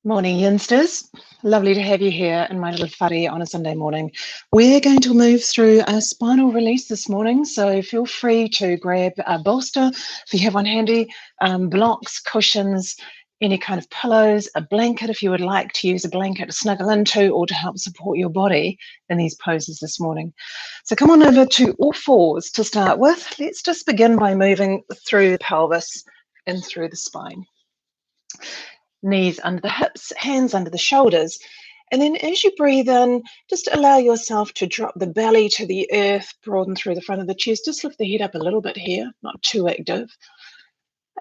Morning, youngsters. Lovely to have you here in my little whare on a Sunday morning. We're going to move through a spinal release this morning, so feel free to grab a bolster if you have one handy, blocks, cushions, any kind of pillows, a blanket if you would like to use a blanket to snuggle into or to help support your body in these poses this morning. So come on over to all fours to start with. Let's just begin by moving through the pelvis and through the spine. Knees under the hips, hands under the shoulders. And then as you breathe in, just allow yourself to drop the belly to the earth, broaden through the front of the chest. Just lift the head up a little bit here, not too active.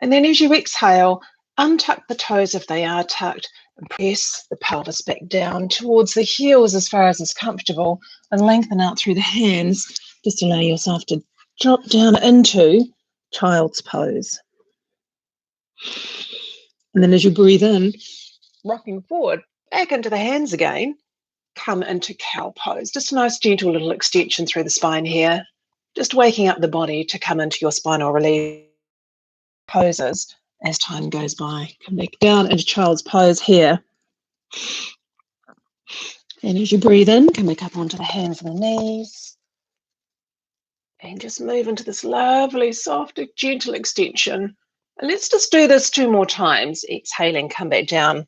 And then as you exhale, untuck the toes if they are tucked and press the pelvis back down towards the heels as far as is comfortable and lengthen out through the hands. Just allow yourself to drop down into child's pose. And then as you breathe in, rocking forward, back into the hands again, come into cow pose. Just a nice gentle little extension through the spine here. Just waking up the body to come into your spinal release poses as time goes by. Come back down into child's pose here. And as you breathe in, come back up onto the hands and the knees. And just move into this lovely, soft, gentle extension. And let's just do this 2 more times. Exhaling, come back down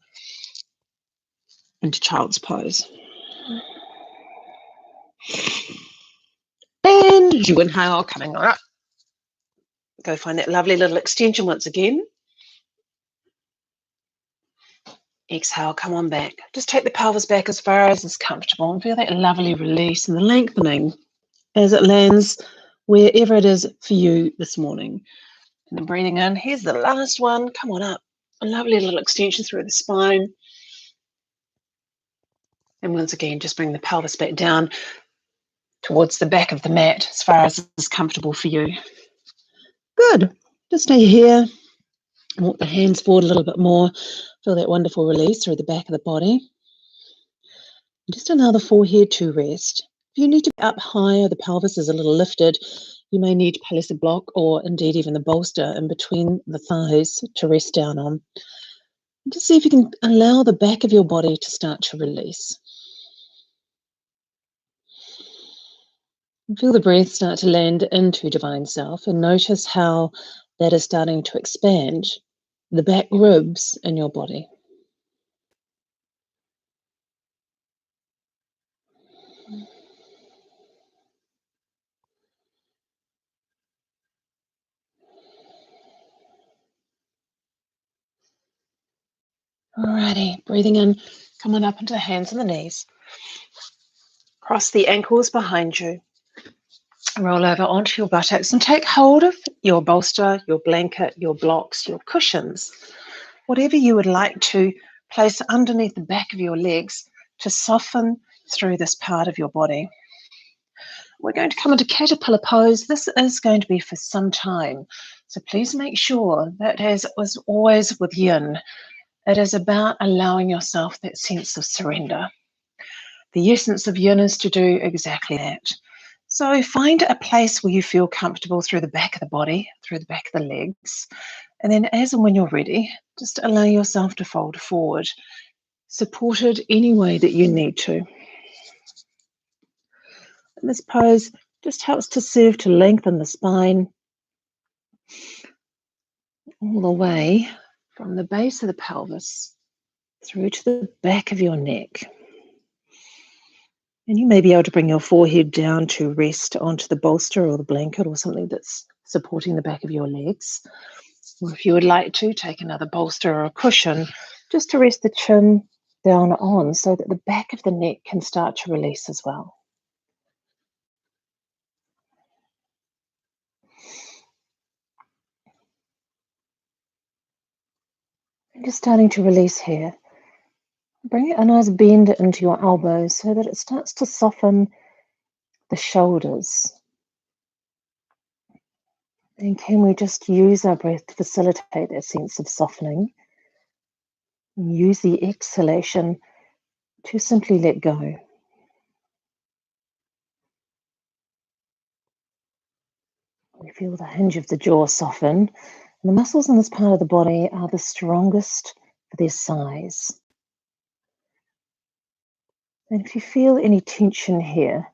into child's pose. And as you inhale, coming up, go find that lovely little extension once again. Exhale, come on back. Just take the pelvis back as far as is comfortable and feel that lovely release and the lengthening as it lands wherever it is for you this morning. And then breathing in, here's the last one. Come on up. A lovely little extension through the spine. And once again, just bring the pelvis back down towards the back of the mat as far as is comfortable for you. Good. Just stay here. Walk the hands forward a little bit more. Feel that wonderful release through the back of the body. And just allow the forehead to rest. If you need to be up higher, the pelvis is a little lifted, you may need to place a block or indeed even the bolster in between the thighs to rest down on. And just see if you can allow the back of your body to start to release. And feel the breath start to land into Divine Self and notice how that is starting to expand the back ribs in your body. Alrighty, breathing in, coming up into the hands and the knees. Cross the ankles behind you. Roll over onto your buttocks and take hold of your bolster, your blanket, your blocks, your cushions, whatever you would like to place underneath the back of your legs to soften through this part of your body. We're going to come into caterpillar pose. This is going to be for some time, so please make sure that, as was always with yin, it is about allowing yourself that sense of surrender. The essence of yin is to do exactly that. So find a place where you feel comfortable through the back of the body, through the back of the legs, and then as and when you're ready, just allow yourself to fold forward, supported any way that you need to. And this pose just helps to serve to lengthen the spine all the way from the base of the pelvis through to the back of your neck. And you may be able to bring your forehead down to rest onto the bolster or the blanket or something that's supporting the back of your legs. Or if you would like to, take another bolster or a cushion just to rest the chin down on so that the back of the neck can start to release as well. And just starting to release here. Bring a nice bend into your elbows so that it starts to soften the shoulders. And can we just use our breath to facilitate that sense of softening? And use the exhalation to simply let go. We feel the hinge of the jaw soften. And the muscles in this part of the body are the strongest for their size. And if you feel any tension here,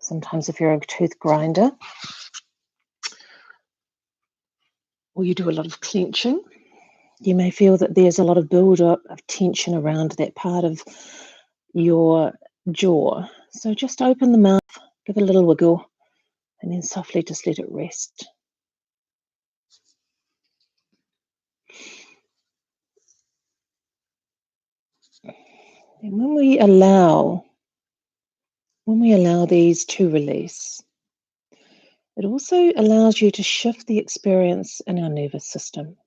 sometimes if you're a tooth grinder or you do a lot of clenching, you may feel that there's a lot of build-up of tension around that part of your jaw. So just open the mouth, give a little wiggle, and then softly just let it rest. And when we allow these to release, it also allows you to shift the experience in our nervous system.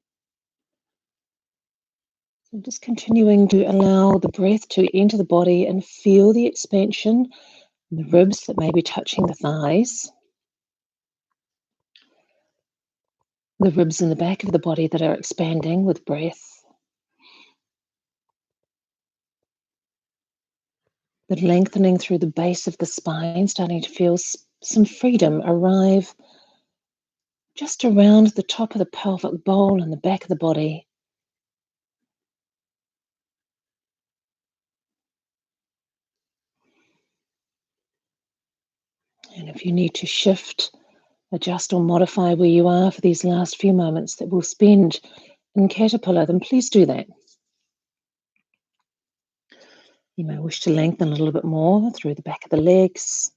So just continuing to allow the breath to enter the body and feel the expansion in the ribs that may be touching the thighs, the ribs in the back of the body that are expanding with breath, the lengthening through the base of the spine, starting to feel some freedom arrive just around the top of the pelvic bowl and the back of the body. And if you need to shift, adjust, or modify where you are for these last few moments that we'll spend in Caterpillar, then please do that. You may wish to lengthen a little bit more through the back of the legs.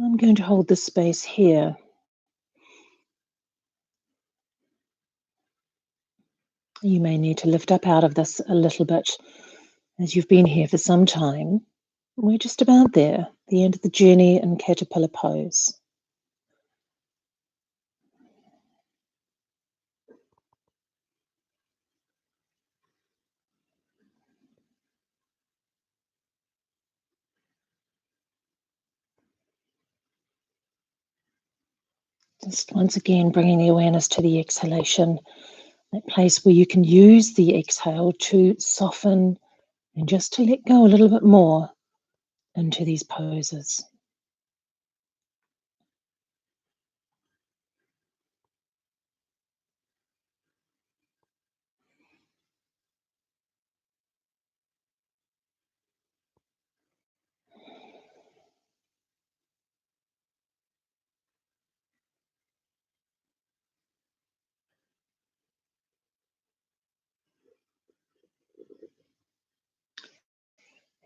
I'm going to hold this space here. You may need to lift up out of this a little bit as you've been here for some time. We're just about there, the end of the journey in Caterpillar pose. Just once again bringing the awareness to the exhalation, that place where you can use the exhale to soften and just to let go a little bit more into these poses.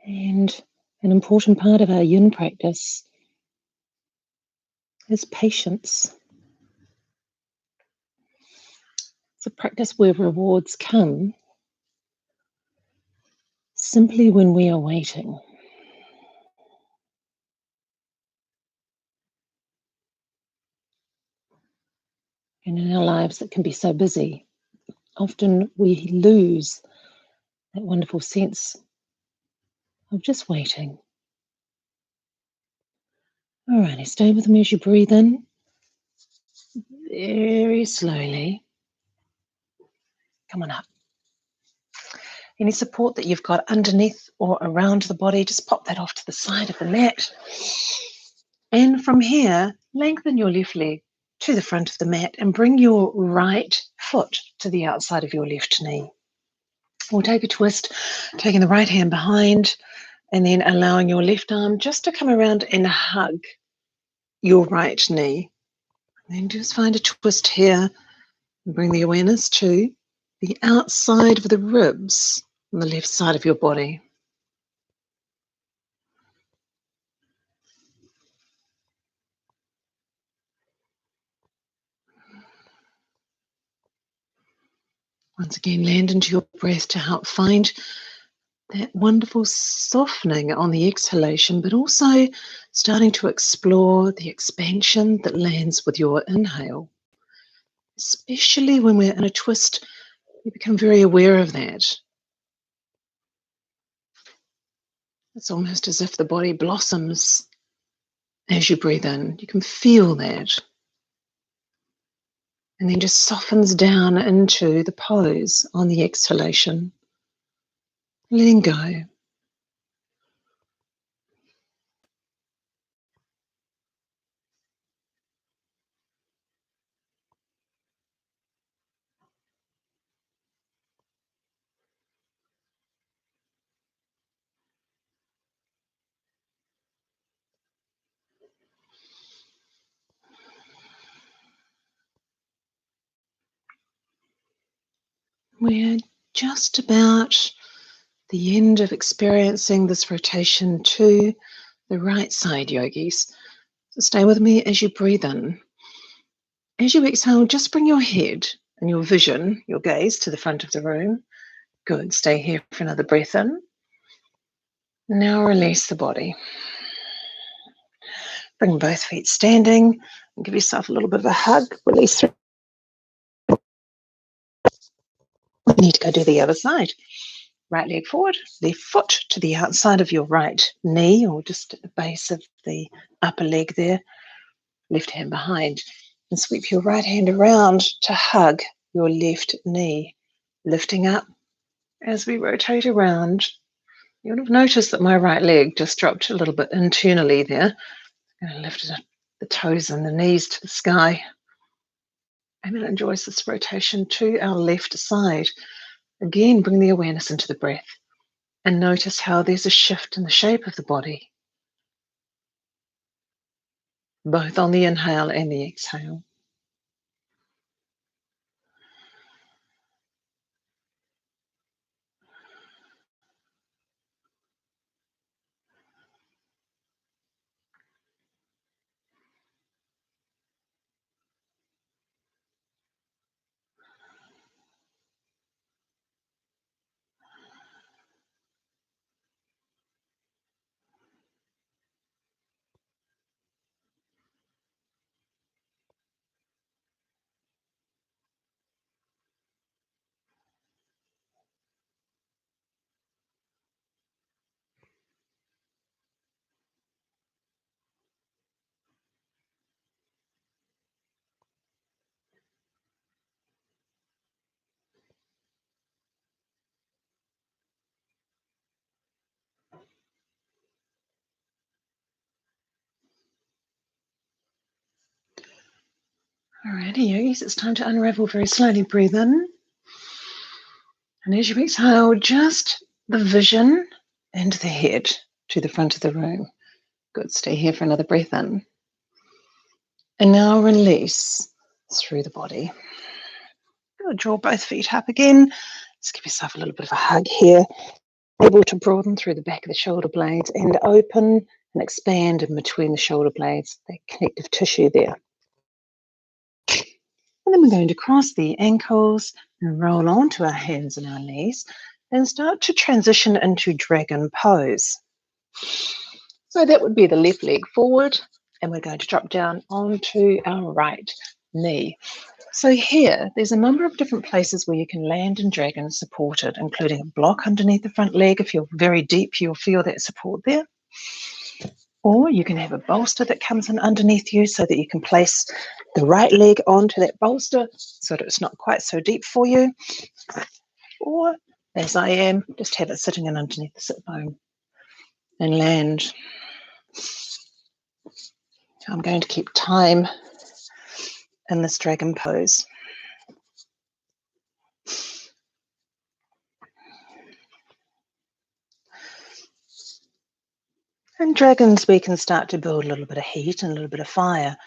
And an important part of our yin practice is patience. It's a practice where rewards come simply when we are waiting. And in our lives that can be so busy, often we lose that wonderful sense of just waiting. Alrighty, stay with me as you breathe in very slowly. Come on up. Any support that you've got underneath or around the body, just pop that off to the side of the mat. And from here, lengthen your left leg to the front of the mat and bring your right foot to the outside of your left knee. We'll take a twist, taking the right hand behind and then allowing your left arm just to come around and hug your right knee. And then just find a twist here and bring the awareness to the outside of the ribs on the left side of your body. Once again, land into your breath to help find that wonderful softening on the exhalation, but also starting to explore the expansion that lands with your inhale. Especially when we're in a twist, we become very aware of that. It's almost as if the body blossoms as you breathe in. You can feel that. And then just softens down into the pose on the exhalation. Letting go. We're just about the end of experiencing this rotation to the right side, yogis. So stay with me as you breathe in. As you exhale, just bring your head and your vision, your gaze, to the front of the room. Good. Stay here for another breath in. Now release the body. Bring both feet standing and give yourself a little bit of a hug. Release through. You need to go do the other side. Right leg forward, left foot to the outside of your right knee, or just at the base of the upper leg there. Left hand behind. And sweep your right hand around to hug your left knee. Lifting up as we rotate around. You'll have noticed that my right leg just dropped a little bit internally there. I'm going to lift the toes and the knees to the sky. And then enjoys this rotation to our left side. Again, bring the awareness into the breath and notice how there's a shift in the shape of the body, both on the inhale and the exhale. Alrighty, yogis, it's time to unravel very slowly. Breathe in. And as you exhale, just the vision and the head to the front of the room. Good, stay here for another breath in. And now release through the body. Good, draw both feet up again. Just give yourself a little bit of a hug here. Able to broaden through the back of the shoulder blades and open and expand in between the shoulder blades, that connective tissue there. And then we're going to cross the ankles and roll onto our hands and our knees and start to transition into dragon pose. So that would be the left leg forward, and we're going to drop down onto our right knee. So here, there's a number of different places where you can land in dragon supported, including a block underneath the front leg. If you're very deep, you'll feel that support there. Or you can have a bolster that comes in underneath you so that you can place the right leg onto that bolster so that it's not quite so deep for you. Or, as I am, just have it sitting in underneath the sit bone and land. I'm going to keep time in this dragon pose. In dragons, we can start to build a little bit of heat and a little bit of fire,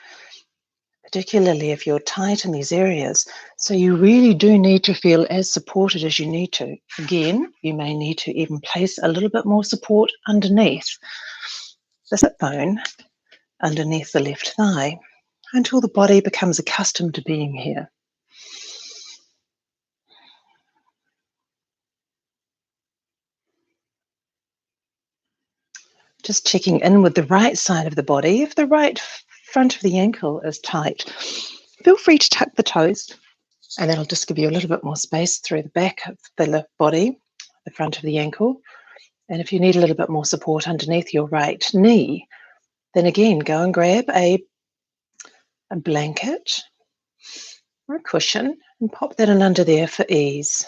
particularly if you're tight in these areas. So you really do need to feel as supported as you need to. Again, you may need to even place a little bit more support underneath the sit bone, underneath the left thigh, until the body becomes accustomed to being here. Just checking in with the right side of the body. If the right front of the ankle is tight, feel free to tuck the toes, and that'll just give you a little bit more space through the back of the body, the front of the ankle. And if you need a little bit more support underneath your right knee, then again, go and grab a blanket or a cushion and pop that in under there for ease.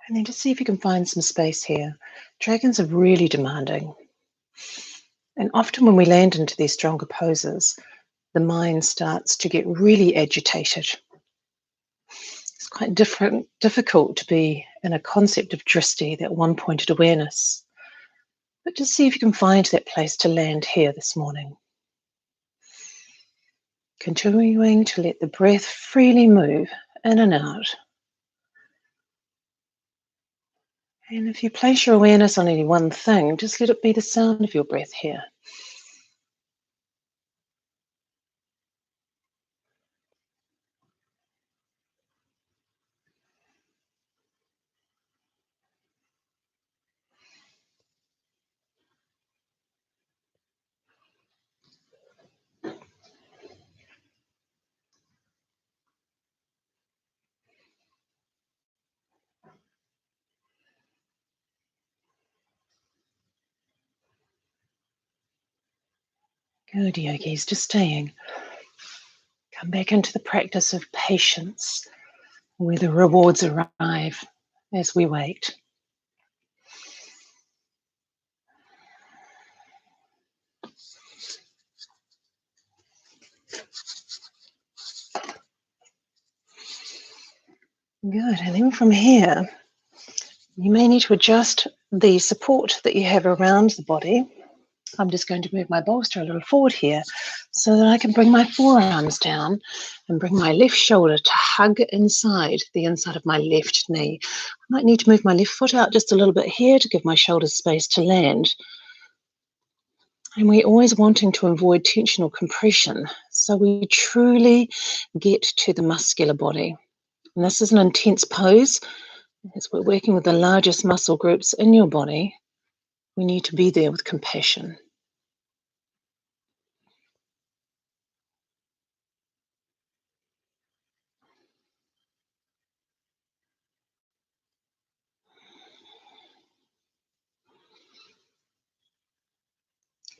And then just see if you can find some space here. Dragons are really demanding. And often when we land into these stronger poses, the mind starts to get really agitated. It's quite difficult to be in a concept of drishti, that one-pointed awareness. But just see if you can find that place to land here this morning. Continuing to let the breath freely move in and out. And if you place your awareness on any one thing, just let it be the sound of your breath here. Good, yogis, just staying. Come back into the practice of patience, where the rewards arrive as we wait. Good, and then from here, you may need to adjust the support that you have around the body. I'm just going to move my bolster a little forward here so that I can bring my forearms down and bring my left shoulder to hug inside the inside of my left knee. I might need to move my left foot out just a little bit here to give my shoulders space to land. And we're always wanting to avoid tension or compression, so we truly get to the muscular body. And this is an intense pose. As we're working with the largest muscle groups in your body, we need to be there with compassion.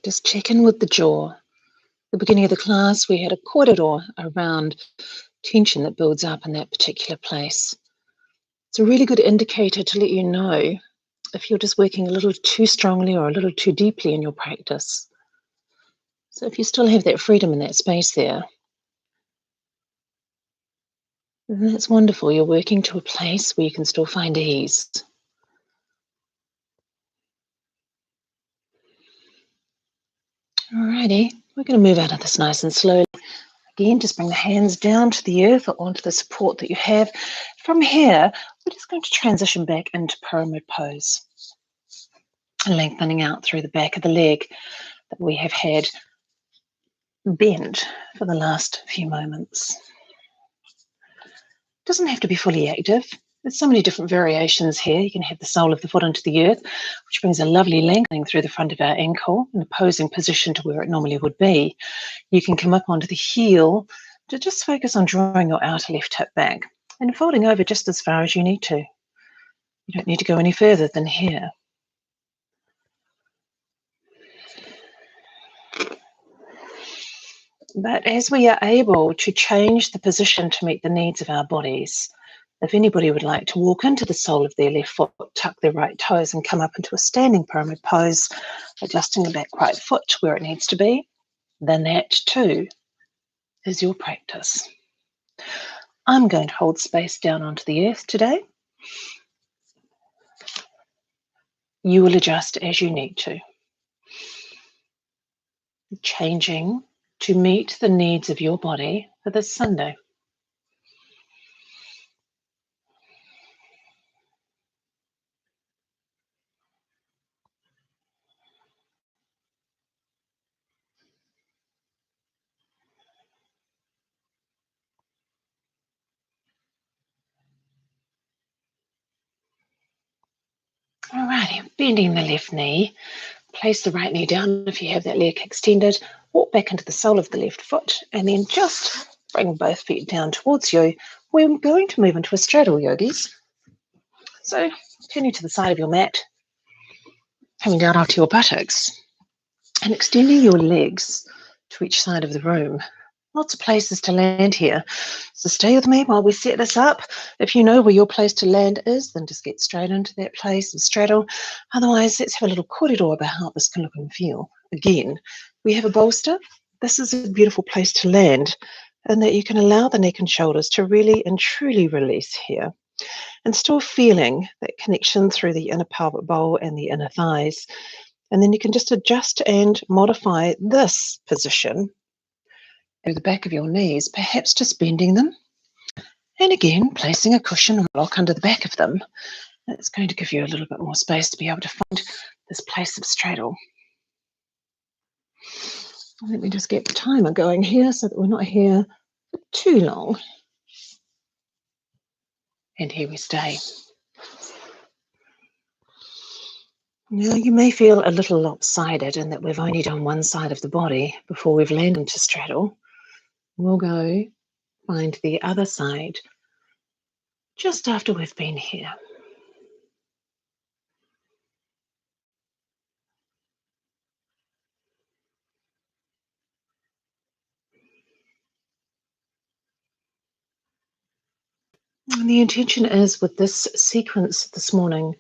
Just check in with the jaw. At the beginning of the class, we had a corridor around tension that builds up in that particular place. It's a really good indicator to let you know if you're just working a little too strongly or a little too deeply in your practice. So if you still have that freedom in that space there, then that's wonderful. You're working to a place where you can still find ease. Alrighty, we're going to move out of this nice and slowly. Again, just bring the hands down to the earth or onto the support that you have. From here, we're just going to transition back into pyramid pose, lengthening out through the back of the leg that we have had bent for the last few moments. It doesn't have to be fully active. There's so many different variations here. You can have the sole of the foot into the earth, which brings a lovely lengthening through the front of our ankle, an opposing position to where it normally would be. You can come up onto the heel to just focus on drawing your outer left hip back and folding over just as far as you need to. You don't need to go any further than here. But as we are able to change the position to meet the needs of our bodies, if anybody would like to walk into the sole of their left foot, tuck their right toes and come up into a standing pyramid pose, adjusting the back right foot to where it needs to be, then that too is your practice. I'm going to hold space down onto the earth today. You will adjust as you need to, changing to meet the needs of your body for this Sunday. Alrighty, bending the left knee. Place the right knee down if you have that leg extended. Walk back into the sole of the left foot and then just bring both feet down towards you. We're going to move into a straddle, yogis. So turning to the side of your mat, coming down onto your buttocks and extending your legs to each side of the room. Lots of places to land here. So stay with me while we set this up. If you know where your place to land is, then just get straight into that place and straddle. Otherwise, let's have a little corridor about how this can look and feel. Again, we have a bolster. This is a beautiful place to land, and that you can allow the neck and shoulders to really and truly release here. And still feeling that connection through the inner pelvic bowl and the inner thighs. And then you can just adjust and modify this position through the back of your knees, perhaps just bending them And again, placing a cushion or block under the back of them. That's going to give you a little bit more space to be able to find this place of straddle. Let me just get the timer going here so that we're not here for too long. And here we stay. Now, you may feel a little lopsided in that we've only done one side of the body before we've landed to straddle. We'll go find the other side just after we've been here. And the intention is with this sequence this morning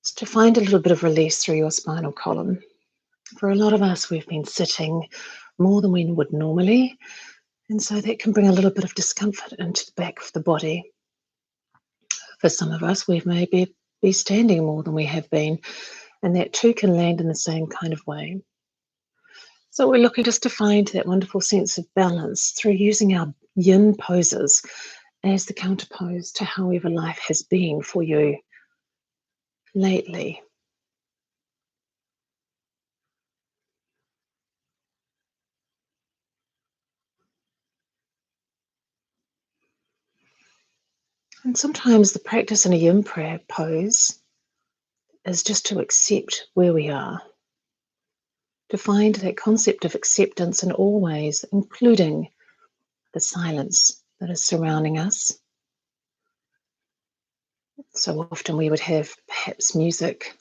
is to find a little bit of release through your spinal column. For a lot of us, we've been sitting more than we would normally, and so that can bring a little bit of discomfort into the back of the body. For some of us, we may be standing more than we have been, and that too can land in the same kind of way. So we're looking just to find that wonderful sense of balance through using our yin poses as the counterpose to however life has been for you lately. And sometimes the practice in a yin prayer pose is just to accept where we are, to find that concept of acceptance in all ways, including the silence that is surrounding us. So often we would have perhaps music,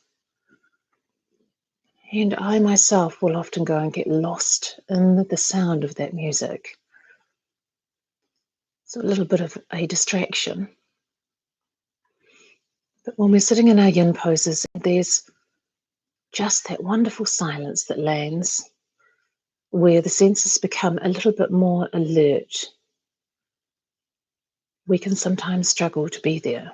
and I myself will often go and get lost in the sound of that music. So a little bit of a distraction. But when we're sitting in our yin poses, there's just that wonderful silence that lands where the senses become a little bit more alert. We can sometimes struggle to be there.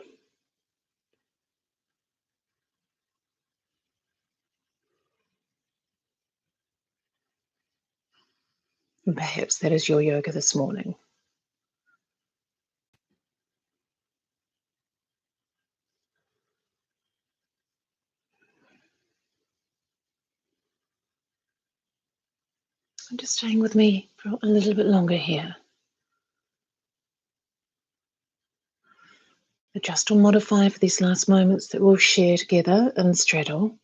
And perhaps that is your yoga this morning. I'm just staying with me for a little bit longer here. Adjust or modify for these last moments that we'll share together and straddle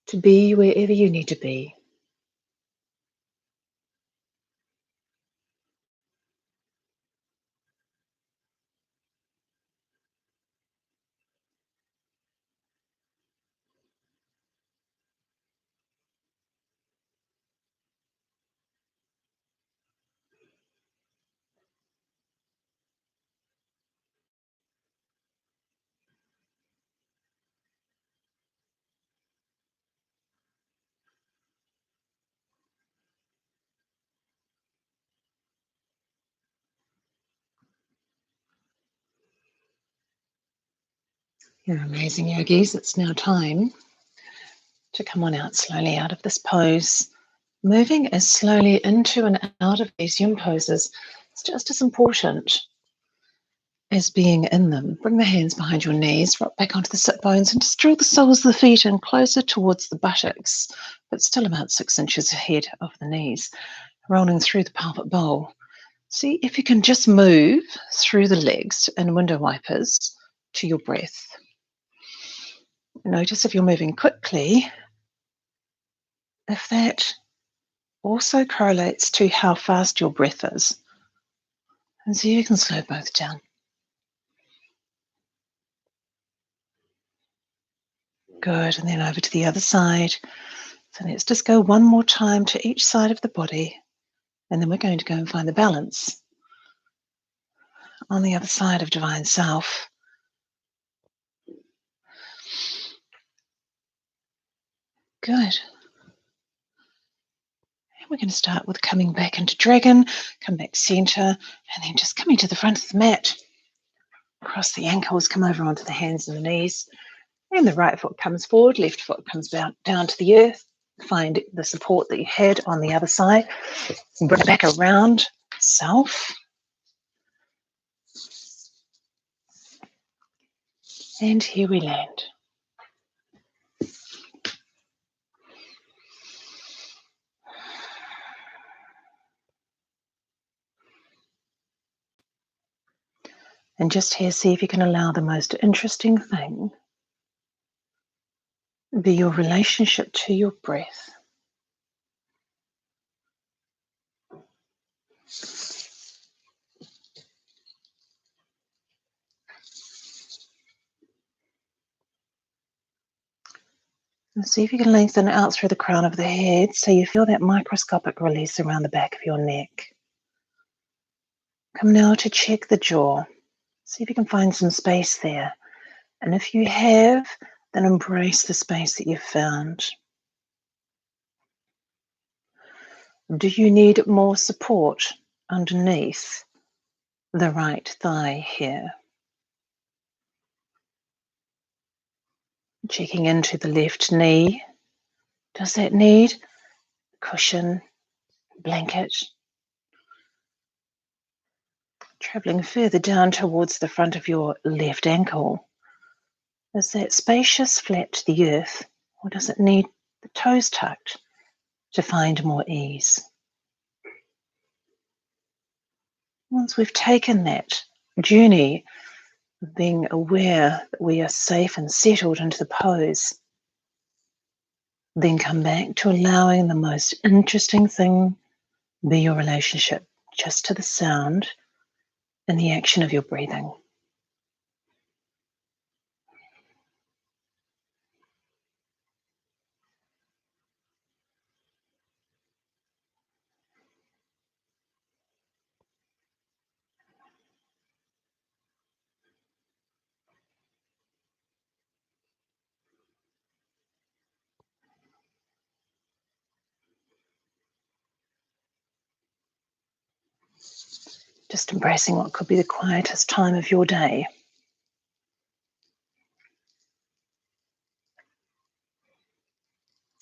to be wherever you need to be. You're amazing, yogis. It's now time to come on out slowly out of this pose. Moving as slowly into and out of these yin poses is just as important as being in them. Bring the hands behind your knees, rock back onto the sit bones, and just draw the soles of the feet in closer towards the buttocks, but still about 6 inches ahead of the knees, rolling through the pelvic bowl. See if you can just move through the legs in window wipers to your breath. Notice if you're moving quickly, if that also correlates to how fast your breath is. And so you can slow both down. Good, and then over to the other side. So let's just go one more time to each side of the body, and then we're going to go and find the balance on the other side of Divine Self. Good. And we're going to start with coming back into Dragon, come back center, and then just coming to the front of the mat. Cross the ankles, come over onto the hands and the knees, and the right foot comes forward, left foot comes down to the earth. Find the support that you had on the other side, and bring it back around self. And here we land. And just here, see if you can allow the most interesting thing be your relationship to your breath. And see if you can lengthen out through the crown of the head so you feel that microscopic release around the back of your neck. Come now to check the jaw. See if you can find some space there. And if you have, then embrace the space that you've found. Do you need more support underneath the right thigh here? Checking into the left knee. Does that need cushion, blanket? Traveling further down towards the front of your left ankle. Is that spacious, flat to the earth, or does it need the toes tucked to find more ease? Once we've taken that journey of being aware that we are safe and settled into the pose, then come back to allowing the most interesting thing be your relationship just to the sound and the action of your breathing. Just embracing what could be the quietest time of your day.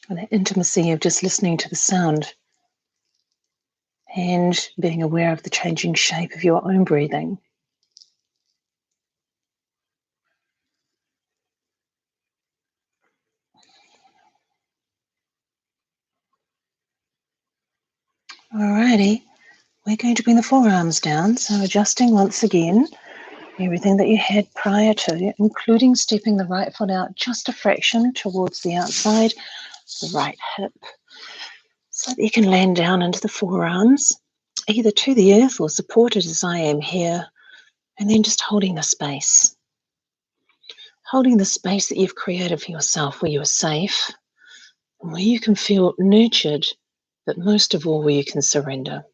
And the intimacy of just listening to the sound and being aware of the changing shape of your own breathing. Alrighty, we're going to bring the forearms down, so adjusting once again everything that you had prior to, including stepping the right foot out just a fraction towards the outside, the right hip, so that you can land down into the forearms, either to the earth or supported as I am here, and then just holding the space. Holding the space that you've created for yourself where you're safe, and where you can feel nurtured, but most of all where you can surrender.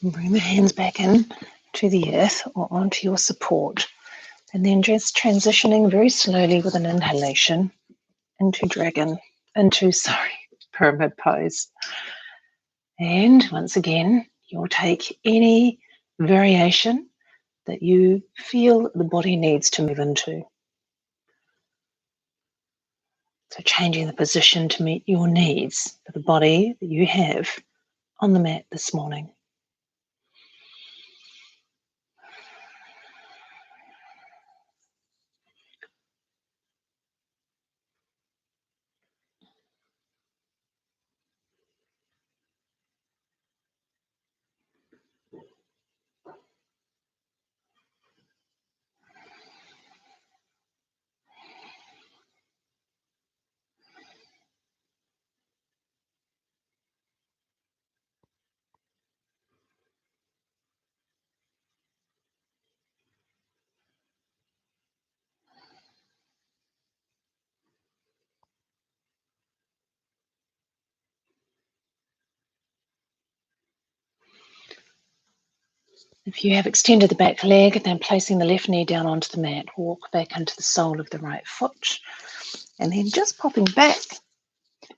And bring the hands back in to the earth or onto your support. And then just transitioning very slowly with an inhalation into pyramid pose. And once again, you'll take any variation that you feel the body needs to move into. So changing the position to meet your needs for the body that you have on the mat this morning. If you have extended the back leg, then placing the left knee down onto the mat, walk back into the sole of the right foot, and then just popping back.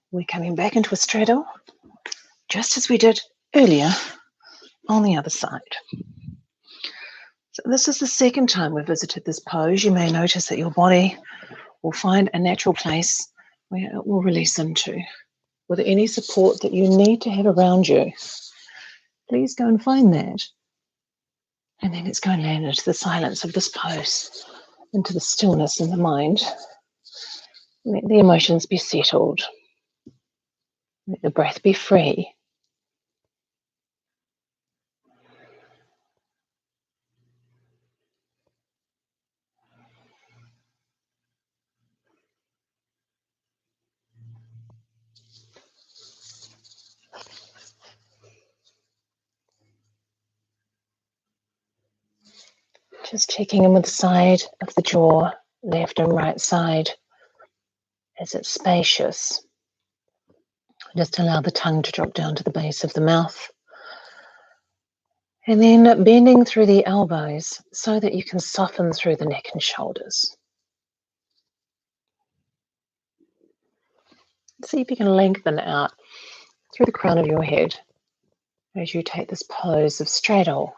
We're coming back into a straddle, just as we did earlier on the other side. So this is the second time we've visited this pose. You may notice that your body will find a natural place where it will release into. With any support that you need to have around you, please go and find that. And then let's go and land into the silence of this pose, into the stillness in the mind. Let the emotions be settled. Let the breath be free. Just checking in with the side of the jaw, left and right side. Is it spacious? Just allow the tongue to drop down to the base of the mouth. And then bending through the elbows so that you can soften through the neck and shoulders. See if you can lengthen out through the crown of your head as you take this pose of straddle.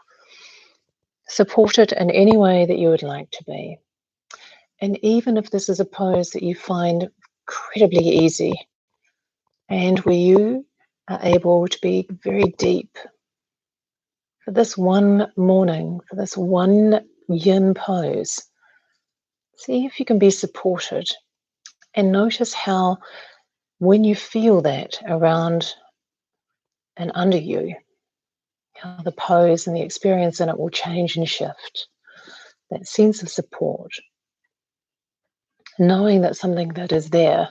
Support it in any way that you would like to be. And even if this is a pose that you find incredibly easy and where you are able to be very deep, for this one morning, for this one yin pose, see if you can be supported and notice how when you feel that around and under you, how the pose and the experience in it will change and shift. That sense of support, knowing that something that is there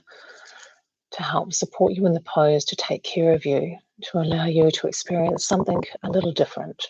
to help support you in the pose, to take care of you, to allow you to experience something a little different.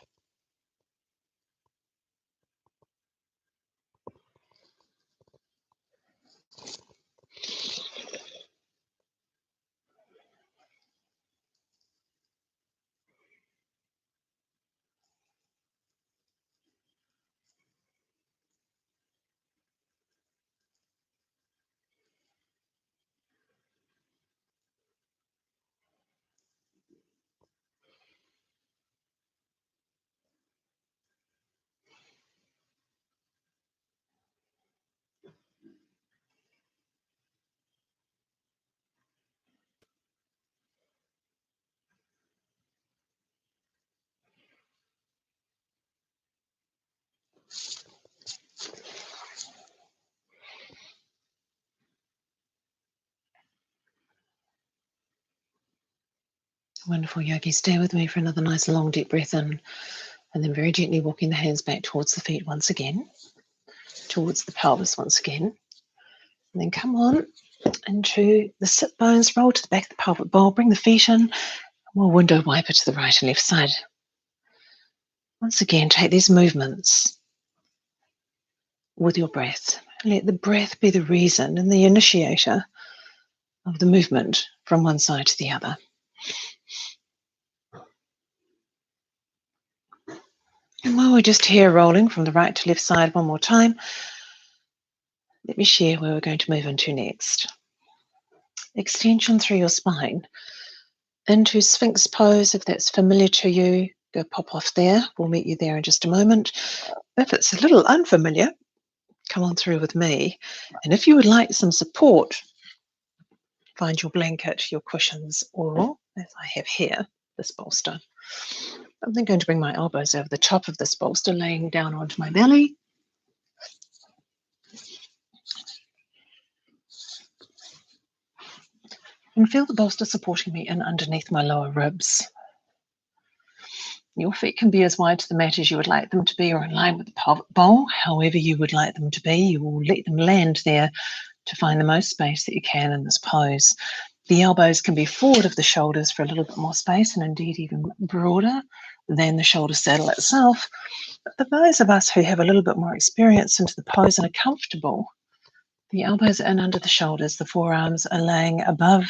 Wonderful, yogi. Stay with me for another nice long deep breath in, and then very gently walking the hands back towards the feet once again, towards the pelvis once again. And then come on into the sit bones, roll to the back of the pelvic bowl, bring the feet in, and we'll window wiper to the right and left side. Once again, take these movements with your breath. Let the breath be the reason and the initiator of the movement from one side to the other. And while we're just here rolling from the right to left side one more time, let me share where we're going to move into next. Extension through your spine into Sphinx pose. If that's familiar to you, go pop off there. We'll meet you there in just a moment. If it's a little unfamiliar, come on through with me. And if you would like some support, find your blanket, your cushions, or, as I have here, this bolster. I'm then going to bring my elbows over the top of this bolster, laying down onto my belly. And feel the bolster supporting me in underneath my lower ribs. Your feet can be as wide to the mat as you would like them to be, or in line with the pelvic bowl, however you would like them to be. You will let them land there to find the most space that you can in this pose. The elbows can be forward of the shoulders for a little bit more space, and indeed even broader than the shoulder saddle itself. But for those of us who have a little bit more experience into the pose and are comfortable, the elbows are in under the shoulders, the forearms are laying above,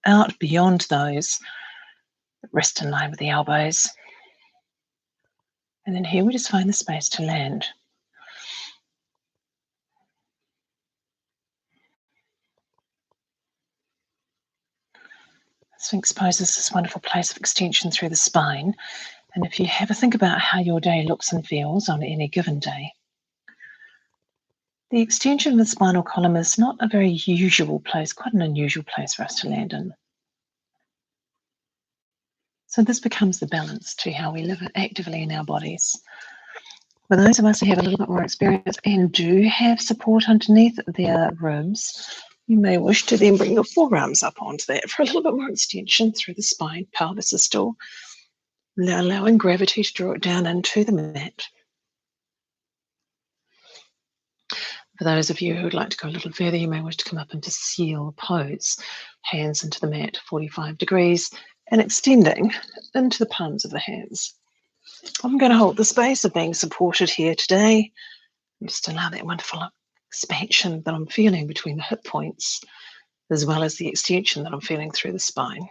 out beyond those, wrist in line with the elbows. And then here we just find the space to land. Sphinx pose is this wonderful place of extension through the spine. And if you have a think about how your day looks and feels on any given day, the extension of the spinal column is not a very usual place, quite an unusual place for us to land in. So this becomes the balance to how we live actively in our bodies. For those of us who have a little bit more experience and do have support underneath their ribs, you may wish to then bring your forearms up onto that for a little bit more extension through the spine. Pelvis is still allowing gravity to draw it down into the mat. For those of you who would like to go a little further, you may wish to come up into seal pose, hands into the mat, 45 degrees, and extending into the palms of the hands. I'm going to hold the space of being supported here today, and just allow that wonderful expansion that I'm feeling between the hip points, as well as the extension that I'm feeling through the spine.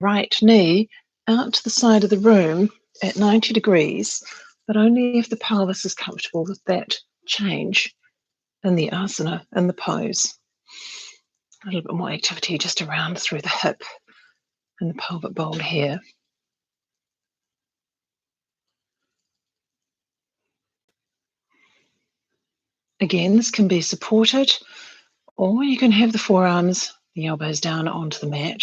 Right knee out to the side of the room at 90 degrees, but only if the pelvis is comfortable with that change in the asana, in the pose. A little bit more activity just around through the hip and the pelvic bowl here. Again, this can be supported, or you can have the forearms, the elbows down onto the mat.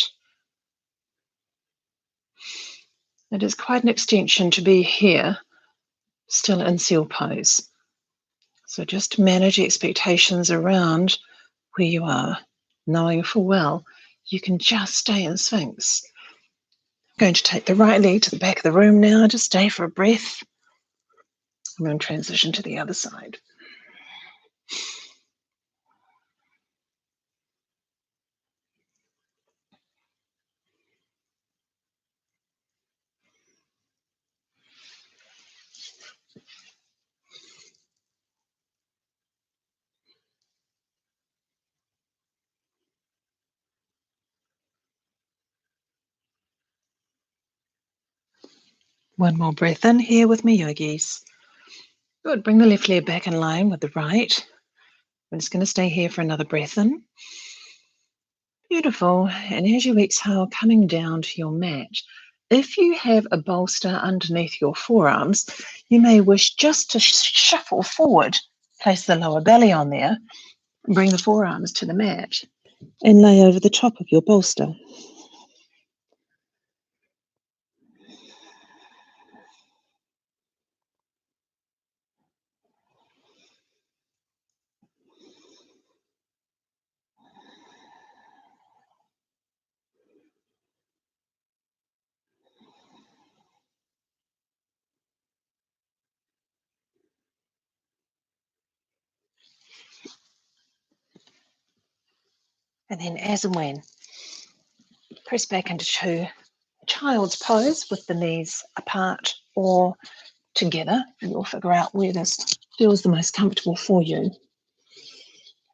It is quite an extension to be here, still in seal pose. So just manage expectations around where you are, knowing full well you can just stay in Sphinx. I'm going to take the right leg to the back of the room now, just stay for a breath. I'm going to transition to the other side. One more breath in here with me, yogis. Good. Bring the left leg back in line with the right. I'm just going to stay here for another breath in. Beautiful. And as you exhale, coming down to your mat, if you have a bolster underneath your forearms, you may wish just to shuffle forward, place the lower belly on there, and bring the forearms to the mat and lay over the top of your bolster. And then as and when, press back into child's pose with the knees apart or together, and you'll figure out where this feels the most comfortable for you.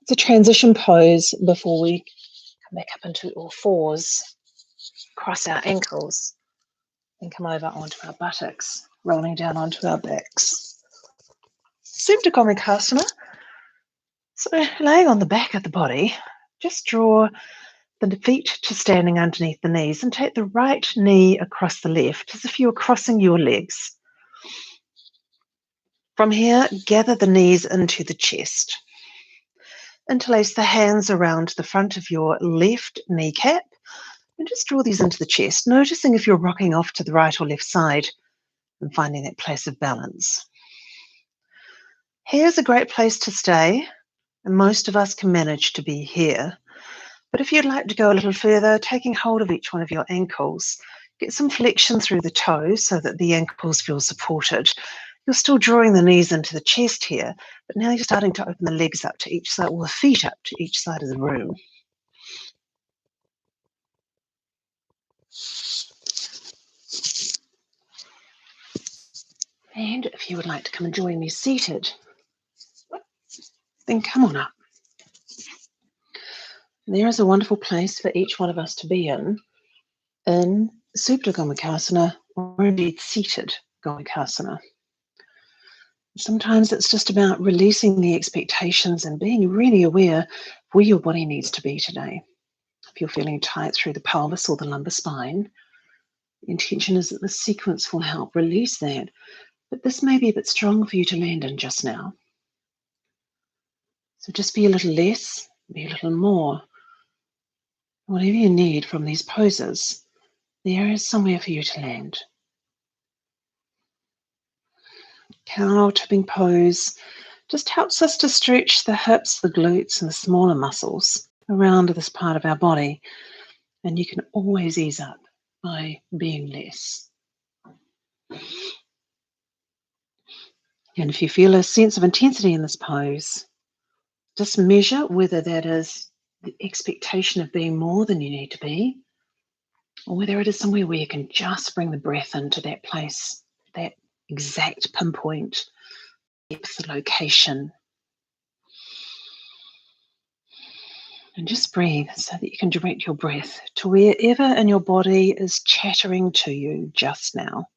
It's a transition pose before we come back up into all fours, cross our ankles, and come over onto our buttocks, rolling down onto our backs. Supta Gomukhasana. So laying on the back of the body, just draw the feet to standing underneath the knees and take the right knee across the left as if you were crossing your legs. From here, gather the knees into the chest. Interlace the hands around the front of your left kneecap and just draw these into the chest, noticing if you're rocking off to the right or left side and finding that place of balance. Here's a great place to stay, and most of us can manage to be here. But if you'd like to go a little further, taking hold of each one of your ankles, get some flexion through the toes so that the ankles feel supported. You're still drawing the knees into the chest here, but now you're starting to open the legs up to each side, or the feet up to each side of the room. And if you would like to come and join me seated, then come on up. There is a wonderful place for each one of us to be in Supta Gomukhasana, or indeed seated Gomukhasana. Sometimes it's just about releasing the expectations and being really aware of where your body needs to be today. If you're feeling tight through the pelvis or the lumbar spine, the intention is that the sequence will help release that, but this may be a bit strong for you to land in just now. So just be a little less, be a little more. Whatever you need from these poses, there is somewhere for you to land. Cow tipping pose just helps us to stretch the hips, the glutes, and the smaller muscles around this part of our body. And you can always ease up by being less. And if you feel a sense of intensity in this pose, just measure whether that is the expectation of being more than you need to be, or whether it is somewhere where you can just bring the breath into that place, that exact pinpoint, depth, location. And just breathe so that you can direct your breath to wherever in your body is chattering to you just now.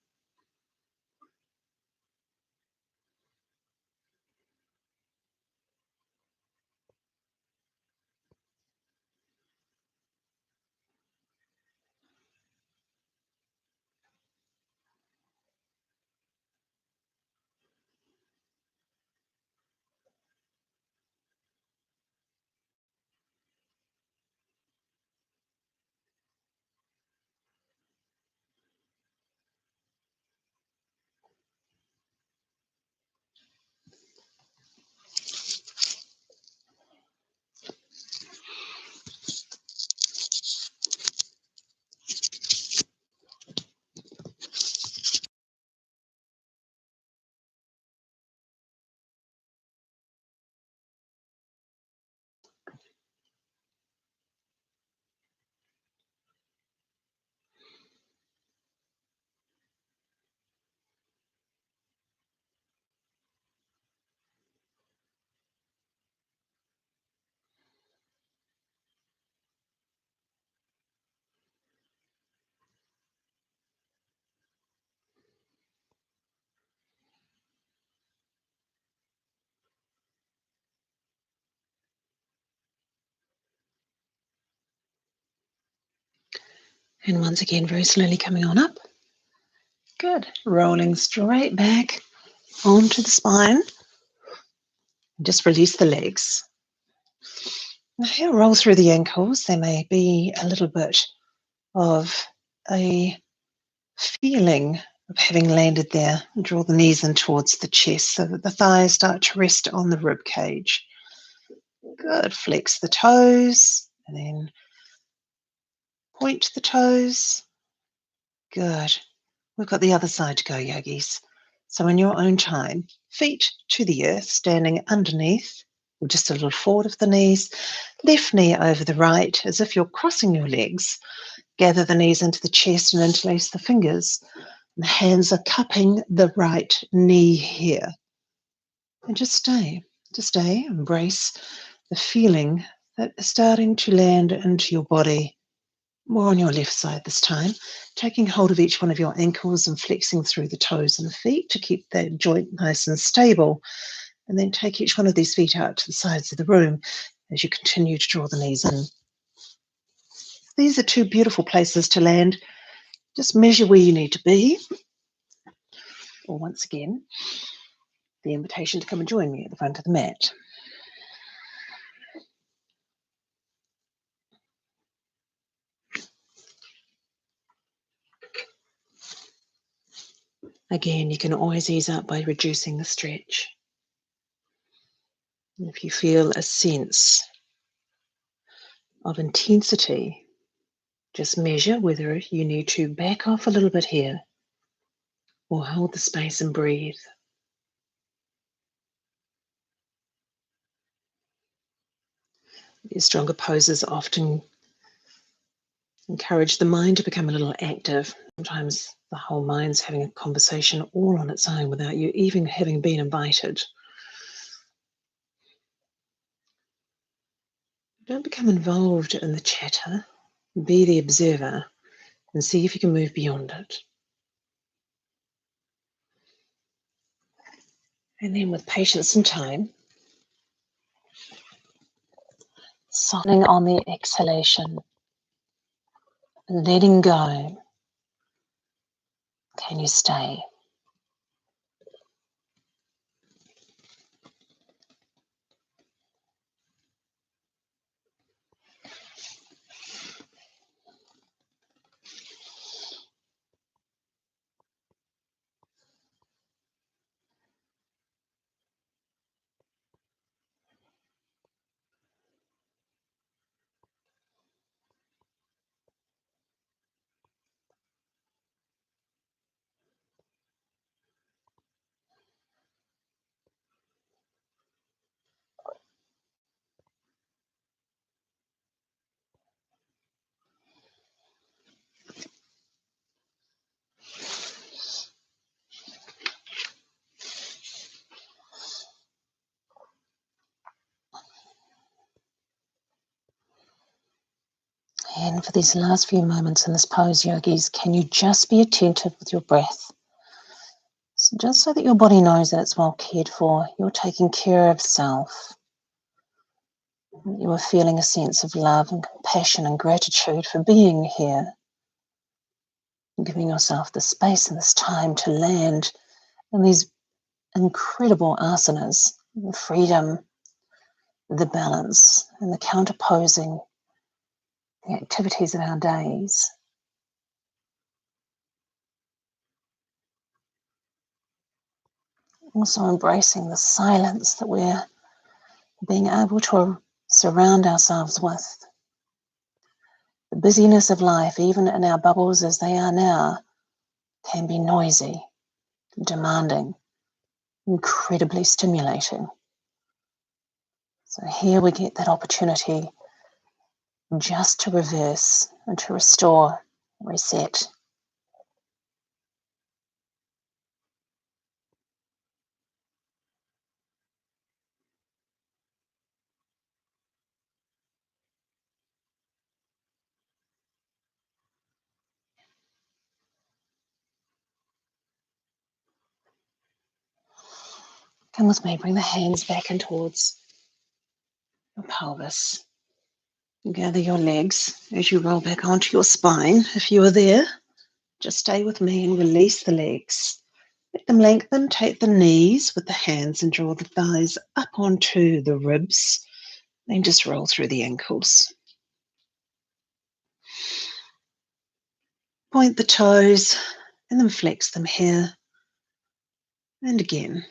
And once again, very slowly coming on up. Good. Rolling straight back onto the spine. Just release the legs. Now here, roll through the ankles. There may be a little bit of a feeling of having landed there. Draw the knees in towards the chest so that the thighs start to rest on the rib cage. Good. Flex the toes and then point the toes. Good. We've got the other side to go, yogis. So in your own time, feet to the earth, standing underneath, or just a little forward of the knees, left knee over the right, as if you're crossing your legs. Gather the knees into the chest and interlace the fingers. And the hands are cupping the right knee here. And just stay, embrace the feeling that is starting to land into your body. More on your left side this time, taking hold of each one of your ankles and flexing through the toes and the feet to keep that joint nice and stable. And then take each one of these feet out to the sides of the room as you continue to draw the knees in. These are two beautiful places to land. Just measure where you need to be. Or once again, the invitation to come and join me at the front of the mat. Again, you can always ease up by reducing the stretch. And if you feel a sense of intensity, just measure whether you need to back off a little bit here or hold the space and breathe. Your stronger poses often encourage the mind to become a little active. Sometimes the whole mind's having a conversation all on its own without you even having been invited. Don't become involved in the chatter. Be the observer and see if you can move beyond it. And then with patience and time, softening on the exhalation, letting go. Can you stay? And for these last few moments in this pose, yogis, can you just be attentive with your breath? So just so that your body knows that it's well cared for, you're taking care of self. You are feeling a sense of love and compassion and gratitude for being here. And giving yourself the space and this time to land in these incredible asanas, the freedom, the balance, and the counterposing, the activities of our days. Also embracing the silence that we're being able to surround ourselves with. The busyness of life, even in our bubbles as they are now, can be noisy, demanding, incredibly stimulating. So here we get that opportunity just to reverse and to restore, reset. Come with me, bring the hands back in towards your pelvis. Gather your legs as you roll back onto your spine. If you are there, just stay with me and release the legs. Let them lengthen, take the knees with the hands and draw the thighs up onto the ribs. Then just roll through the ankles. Point the toes and then flex them here. And again.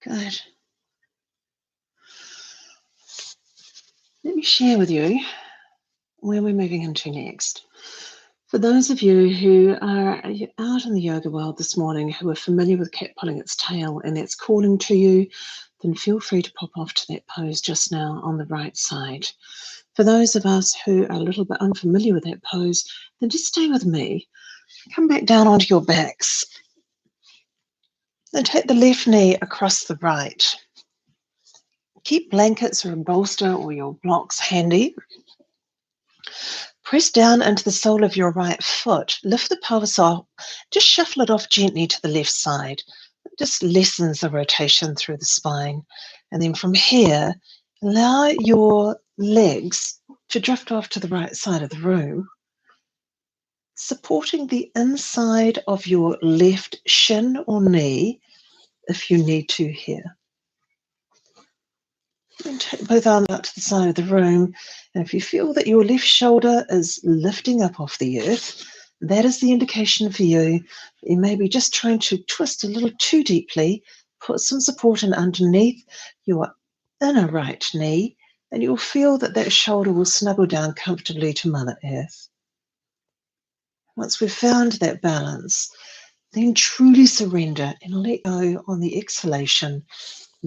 Good. Let me share with you where we're moving into next. For those of you who are out in the yoga world this morning who are familiar with cat pulling its tail and that's calling to you, then feel free to pop off to that pose just now on the right side. For those of us who are a little bit unfamiliar with that pose, then just stay with me. Come back down onto your backs. Then take the left knee across the right. Keep blankets or a bolster or your blocks handy. Press down into the sole of your right foot. Lift the pelvis up. Just shuffle it off gently to the left side. It just lessens the rotation through the spine. And then from here, allow your legs to drift off to the right side of the room, supporting the inside of your left shin or knee if you need to here. And take both arms out to the side of the room. And if you feel that your left shoulder is lifting up off the earth, that is the indication for you. You may be just trying to twist a little too deeply. Put some support in underneath your inner right knee, and you'll feel that that shoulder will snuggle down comfortably to Mother Earth. Once we've found that balance, then truly surrender and let go on the exhalation.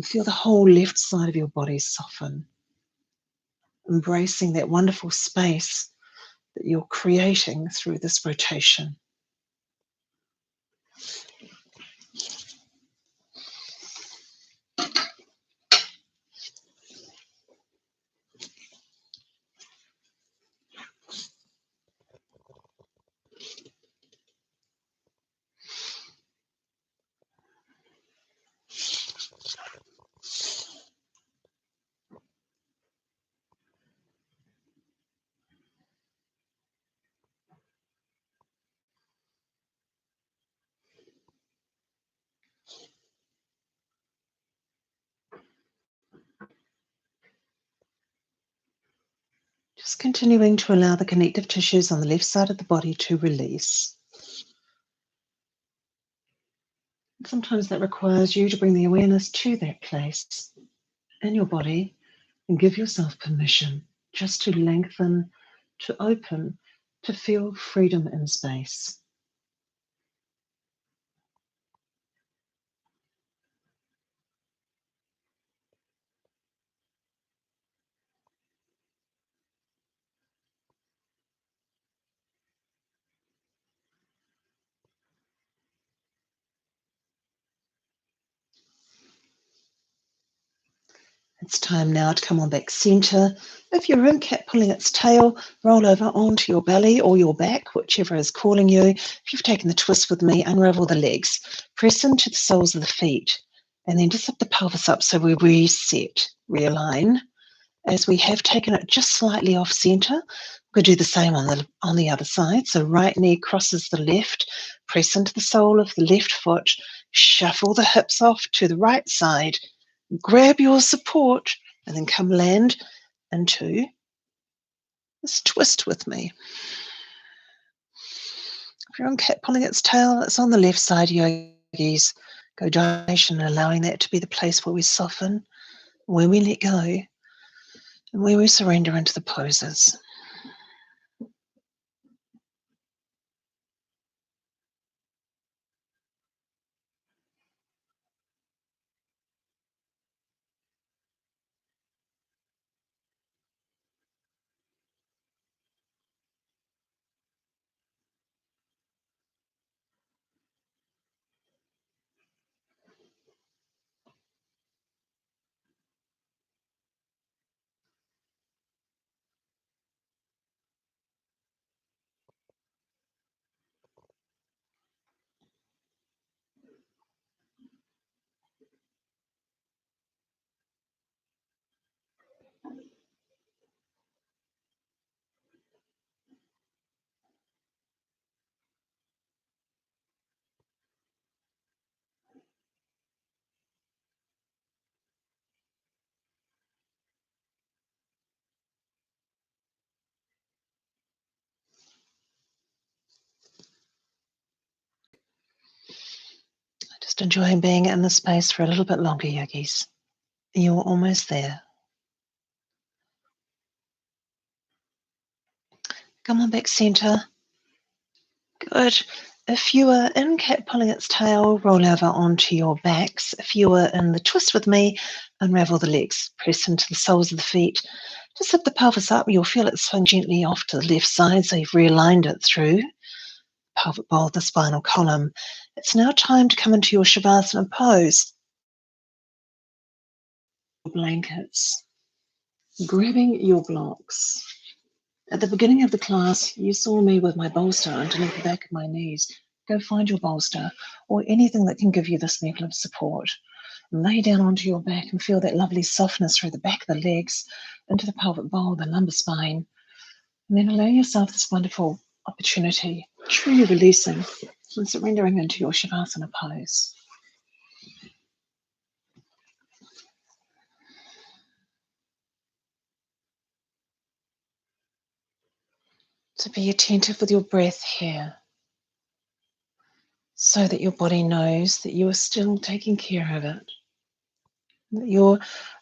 And feel the whole left side of your body soften, embracing that wonderful space that you're creating through this rotation. Just continuing to allow the connective tissues on the left side of the body to release. Sometimes that requires you to bring the awareness to that place in your body and give yourself permission just to lengthen, to open, to feel freedom in space. It's time now to come on back center. If you're in cat pulling its tail, roll over onto your belly or your back, whichever is calling you. If you've taken the twist with me, unravel the legs. Press into the soles of the feet. And then just lift the pelvis up so we reset, realign. As we have taken it just slightly off center, we're going to do the same on the other side. So right knee crosses the left. Press into the sole of the left foot. Shuffle the hips off to the right side. Grab your support and then come land into this twist with me. If you're on cat pulling its tail, it's on the left side, yogis. Go dilation, allowing that to be the place where we soften, where we let go, and where we surrender into the poses. Just enjoying being in the space for a little bit longer, yogis. You're almost there. Come on back center. Good. If you are in cat pulling its tail, roll over onto your backs. If you are in the twist with me, unravel the legs. Press into the soles of the feet. Just lift the pelvis up. You'll feel it swing gently off to the left side, so you've realigned it through pelvic bowl, the spinal column. It's now time to come into your Shavasana pose. Blankets. Grabbing your blocks. At the beginning of the class, you saw me with my bolster underneath the back of my knees. Go find your bolster or anything that can give you this level of support. Lay down onto your back and feel that lovely softness through the back of the legs, into the pelvic bowl, the lumbar spine. And then allow yourself this wonderful opportunity, truly releasing and surrendering into your Shavasana pose. So be attentive with your breath here, so that your body knows that you are still taking care of it, that you're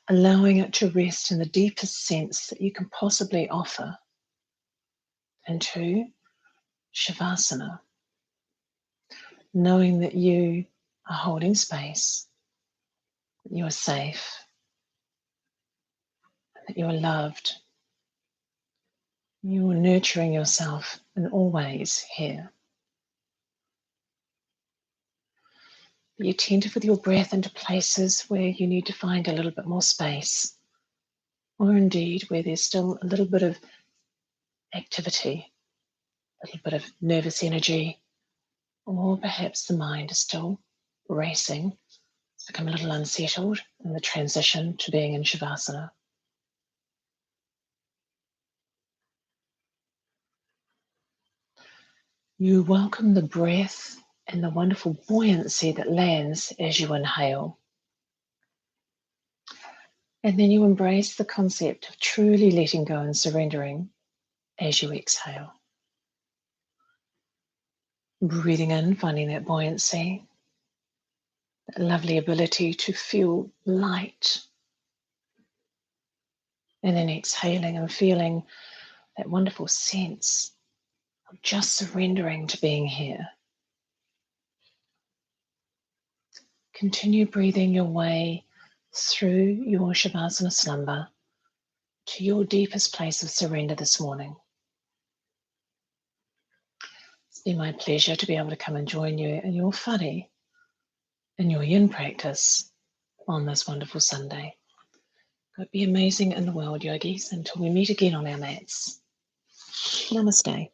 allowing it to rest in the deepest sense that you can possibly offer into Shavasana, knowing that you are holding space, that you are safe, that you are loved. You are nurturing yourself in all ways here. Be attentive with your breath into places where you need to find a little bit more space, or indeed where there's still a little bit of activity, a little bit of nervous energy, or perhaps the mind is still racing. It's become a little unsettled in the transition to being in Shavasana. You welcome the breath and the wonderful buoyancy that lands as you inhale. And then you embrace the concept of truly letting go and surrendering as you exhale. Breathing in, finding that buoyancy, that lovely ability to feel light. And then exhaling and feeling that wonderful sense of just surrendering to being here. Continue breathing your way through your Shavasana slumber to your deepest place of surrender this morning. It's been my pleasure to be able to come and join you in your whare, in your yin practice on this wonderful Sunday. God be amazing in the world, yogis, until we meet again on our mats. Namaste.